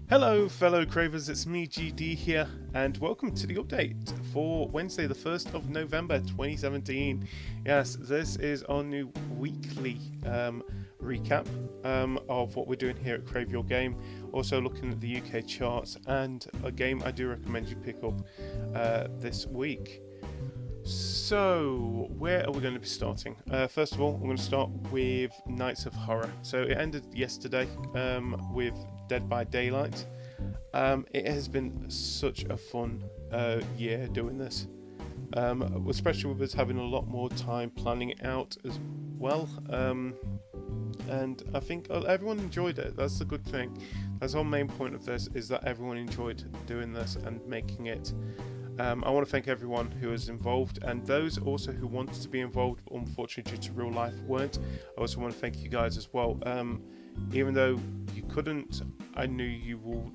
Hello fellow Cravers, it's me GD here and welcome to the update for Wednesday the 1st of November 2017. Yes, this is our new weekly recap of what we're doing here at Crave Your Game, also looking at the UK charts and a game I do recommend you pick up this week. So, where are we going to be starting? First of all, I'm going to start with Nights of Horror. So it ended yesterday with Dead by Daylight. It has been such a fun year doing this, especially with us having a lot more time planning it out as well. And I think everyone enjoyed it. That's the good thing. That's our main point of this, is that everyone enjoyed doing this and making it. I want to thank everyone who was involved, and those also who wanted to be involved but unfortunately due to real life weren't. I also want to thank you guys as well. Even though you couldn't, I knew you will.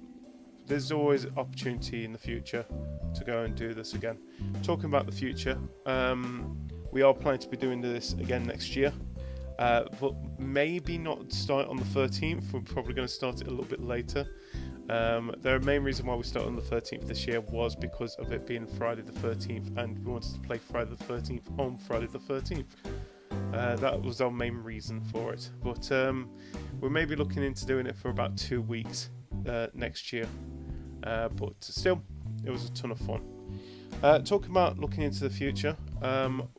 There's always opportunity in the future to go and do this again. Talking about the future, we are planning to be doing this again next year, but maybe not start on the 13th. We're probably going to start it a little bit later. The main reason why we started on the 13th this year was because of it being Friday the 13th, and we wanted to play Friday the 13th on Friday the 13th. That was our main reason for it, but we're maybe looking into doing it for about 2 weeks next year, but still, it was a ton of fun. Talking about looking into the future,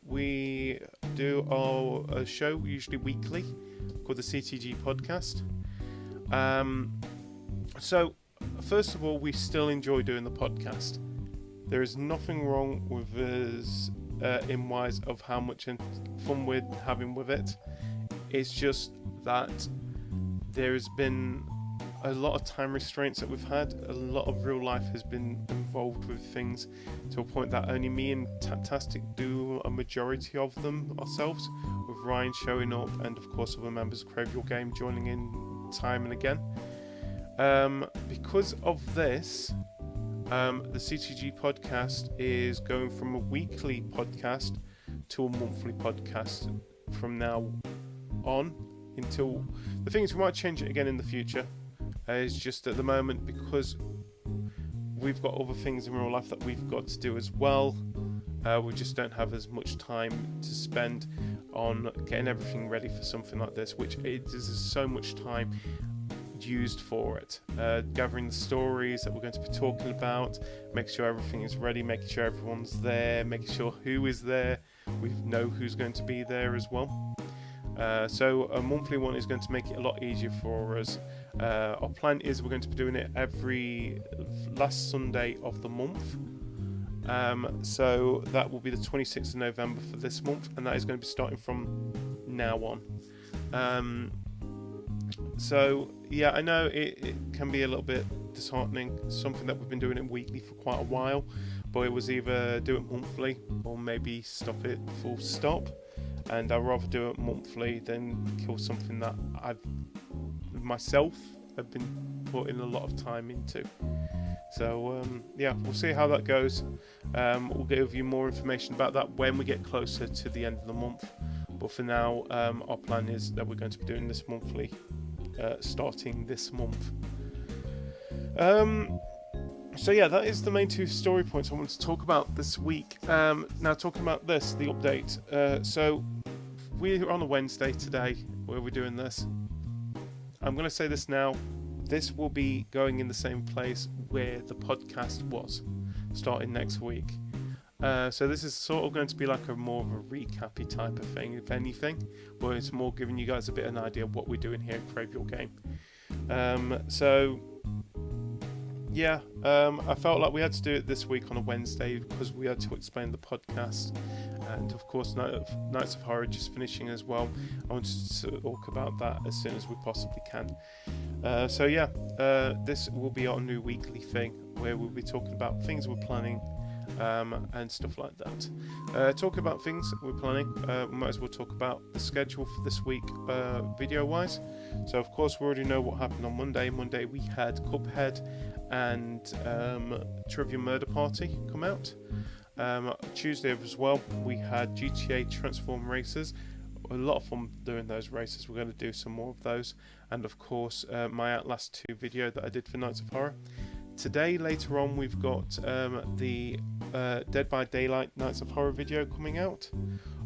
we do our show usually weekly called the CTG Podcast. So, first of all, we still enjoy doing the podcast. There is nothing wrong with us in wise of how much fun we're having with it. It's just that there's been a lot of time restraints that we've had. A lot of real life has been involved with things to a point that only me and Tantastic do a majority of them ourselves, with Ryan showing up and of course other members of Crave Your Game joining in time and again. Because of this, the CTG podcast is going from a weekly podcast to a monthly podcast from now on. Until the thing is, we might change it again in the future. It's just at the moment, because we've got other things in real life that we've got to do as well. We just don't have as much time to spend on getting everything ready for something like this, which is so much time used for it, gathering the stories that we're going to be talking about, making sure everything is ready, making sure everyone's there, making sure who is there, we know who's going to be there as well. So a monthly one is going to make it a lot easier for us. Our plan is we're going to be doing it every last Sunday of the month. So that will be the 26th of November for this month, and that is going to be starting from now on. So yeah, I know it can be a little bit disheartening, something that we've been doing it weekly for quite a while, but it was either do it monthly or maybe stop it full stop, and I'd rather do it monthly than kill something that I've myself have been putting a lot of time into. So yeah, we'll see how that goes. We'll give you more information about that when we get closer to the end of the month, but for now our plan is that we're going to be doing this monthly, starting this month. So yeah, that is the main two story points I want to talk about this week. Now talking about this, the update. So we're on a Wednesday today where we're doing this. I'm going to say this now. This will be going in the same place where the podcast was, starting next week. So this is sort of going to be like more of a recap-y type of thing, if anything, where it's more giving you guys a bit of an idea of what we're doing here at Crave Your Game. So yeah, I felt like we had to do it this week on a Wednesday because we had to explain the podcast, and of course Nights of Horror just finishing as well. I wanted to talk about that as soon as we possibly can. So yeah, this will be our new weekly thing where we'll be talking about things we're planning and stuff like that. Talking about things we're planning, we might as well talk about the schedule for this week video wise. So of course we already know what happened on Monday. Monday we had Cuphead and Trivia Murder Party come out. Tuesday as well we had GTA Transform Racers a lot of fun doing those races. We're going to do some more of those, and of course my Outlast 2 video that I did for Nights of Horror. Today, later on, we've got the Dead by Daylight Nights of Horror video coming out.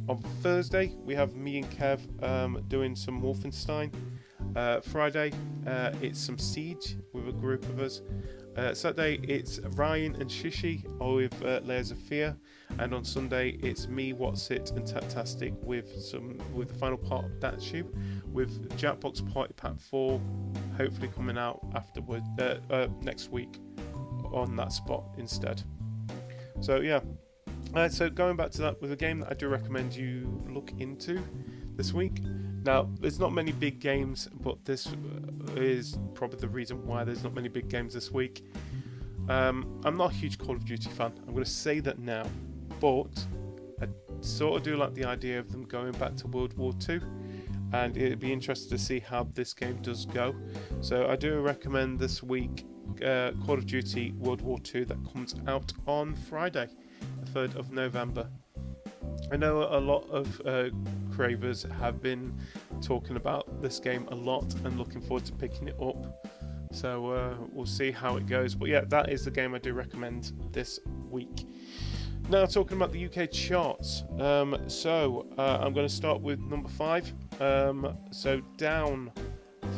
On Thursday, we have me and Kev doing some Wolfenstein. Friday, it's some Siege with a group of us. Saturday, it's Ryan and Shishi with Layers of Fear. And on Sunday, it's me, What's It, and Tatastic with the final part of that tube, with Jackbox Party Pack 4 hopefully coming out afterward next week on that spot instead. So yeah, so going back to that with a game that I do recommend you look into this week. Now, there's not many big games, but this is probably the reason why there's not many big games this week. I'm not a huge Call of Duty fan, I'm going to say that now, but I sort of do like the idea of them going back to World War II, and it'd be interesting to see how this game does go. So I do recommend this week Call of Duty World War II that comes out on Friday, the 3rd of November. I know a lot of Cravers have been talking about this game a lot and looking forward to picking it up. So we'll see how it goes. But yeah, that is the game I do recommend this week. Now, talking about the UK charts. I'm going to start with number 5. So down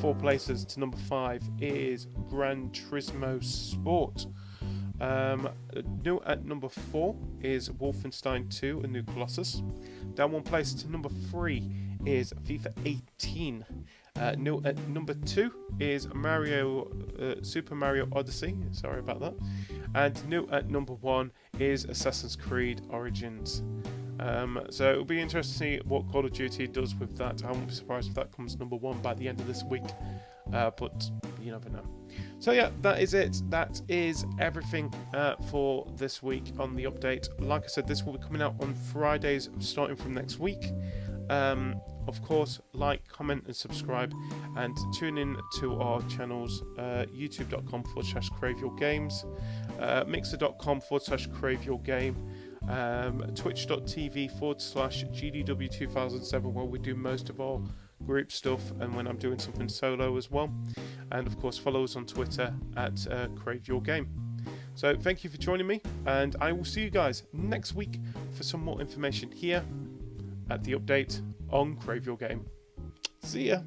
4 places to number 5 is Gran Turismo Sport. New at number 4 is Wolfenstein 2: A New Colossus. Down 1 place to number 3 is FIFA 18. New at number 2 is Super Mario Odyssey. Sorry about that. And new at number 1 is Assassin's Creed Origins. So it'll be interesting to see what Call of Duty does with that. I won't be surprised if that comes number 1 by the end of this week. But you never know. So yeah, that is it. That is everything for this week on the update. Like I said, this will be coming out on Fridays starting from next week. Of course, like, comment and subscribe, and tune in to our channels, youtube.com/Crave Your Games, mixer.com/Crave Your Game, twitch.tv/GDW2007, where we do most of our group stuff and when I'm doing something solo as well. And of course, follow us on Twitter at Crave Your Game. So thank you for joining me, and I will see you guys next week for some more information here at the update on Crave Your Game. See ya.